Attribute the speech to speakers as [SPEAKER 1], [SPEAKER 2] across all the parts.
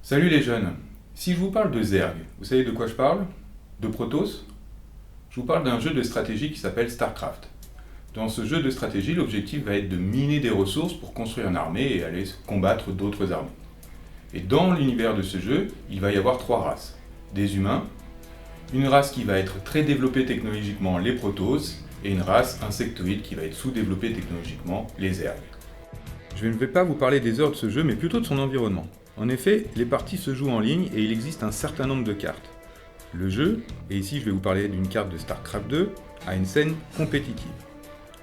[SPEAKER 1] Salut les jeunes. Si je vous parle de Zerg, vous savez de quoi je parle? De Protoss? Je vous parle d'un jeu de stratégie qui s'appelle StarCraft. Dans ce jeu de stratégie, l'objectif va être de miner des ressources pour construire une armée et aller combattre d'autres armées. Et dans l'univers de ce jeu, il va y avoir trois races. Des humains, une race qui va être très développée technologiquement, les Protoss, et une race insectoïde qui va être sous-développée technologiquement, les Zerg. Je ne vais pas vous parler des heures de ce jeu, mais plutôt de son environnement. En effet, les parties se jouent en ligne et il existe un certain nombre de cartes. Le jeu, et ici je vais vous parler d'une carte de StarCraft 2, a une scène compétitive.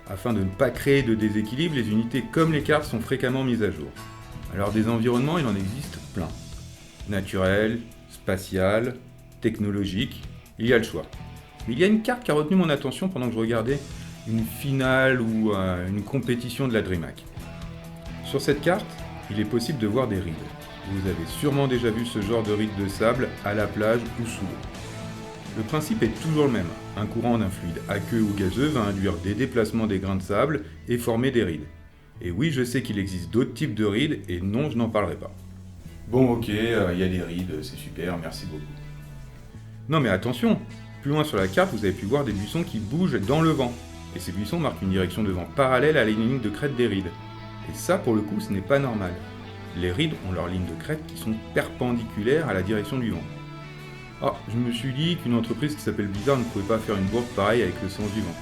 [SPEAKER 1] Afin de ne pas créer de déséquilibre, les unités comme les cartes sont fréquemment mises à jour. Alors des environnements, il en existe plein. Naturel, spatial, technologique, il y a le choix. Mais il y a une carte qui a retenu mon attention pendant que je regardais une finale ou une compétition de la DreamHack. Sur cette carte, il est possible de voir des rides. Vous avez sûrement déjà vu ce genre de rides de sable à la plage ou sous l'eau. Le principe est toujours le même. Un courant d'un fluide aqueux ou gazeux va induire des déplacements des grains de sable et former des rides. Et oui, je sais qu'il existe d'autres types de rides et non, je n'en parlerai pas. Bon, ok, il y a des rides, c'est super, merci beaucoup. Non mais attention, plus loin sur la carte, vous avez pu voir des buissons qui bougent dans le vent. Et ces buissons marquent une direction de vent parallèle à la ligne de crête des rides. Et ça, pour le coup, ce n'est pas normal. Les rides ont leurs lignes de crête qui sont perpendiculaires à la direction du vent. Ah, je me suis dit qu'une entreprise qui s'appelle Blizzard ne pouvait pas faire une bourde pareille avec le sens du vent.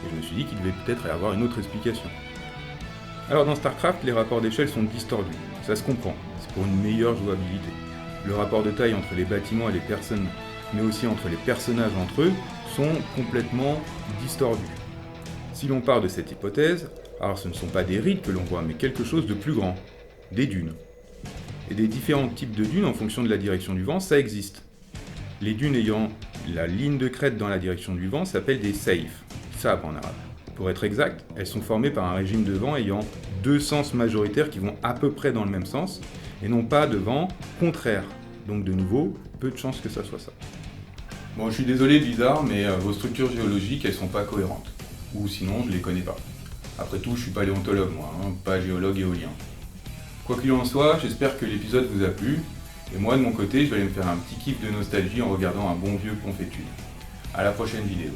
[SPEAKER 1] Et je me suis dit qu'il devait peut-être y avoir une autre explication. Alors dans StarCraft, les rapports d'échelle sont distordus. Ça se comprend, c'est pour une meilleure jouabilité. Le rapport de taille entre les bâtiments et les personnes, mais aussi entre les personnages entre eux, sont complètement distordus. Si l'on part de cette hypothèse, alors ce ne sont pas des rides que l'on voit, mais quelque chose de plus grand, des dunes. Et des différents types de dunes en fonction de la direction du vent, ça existe. Les dunes ayant la ligne de crête dans la direction du vent s'appellent des saifs, sabres en arabe. Pour être exact, elles sont formées par un régime de vent ayant deux sens majoritaires qui vont à peu près dans le même sens, et non pas de vent contraire. Donc de nouveau, peu de chances que ça soit ça. Bon, je suis désolé Blizzard, mais vos structures géologiques, elles sont pas cohérentes. Ou sinon, je les connais pas. Après tout, je suis paléontologue moi, pas géologue éolien. Quoi qu'il en soit, j'espère que l'épisode vous a plu, et moi de mon côté, je vais aller me faire un petit kiff de nostalgie en regardant un bon vieux Ponfétude. À la prochaine vidéo.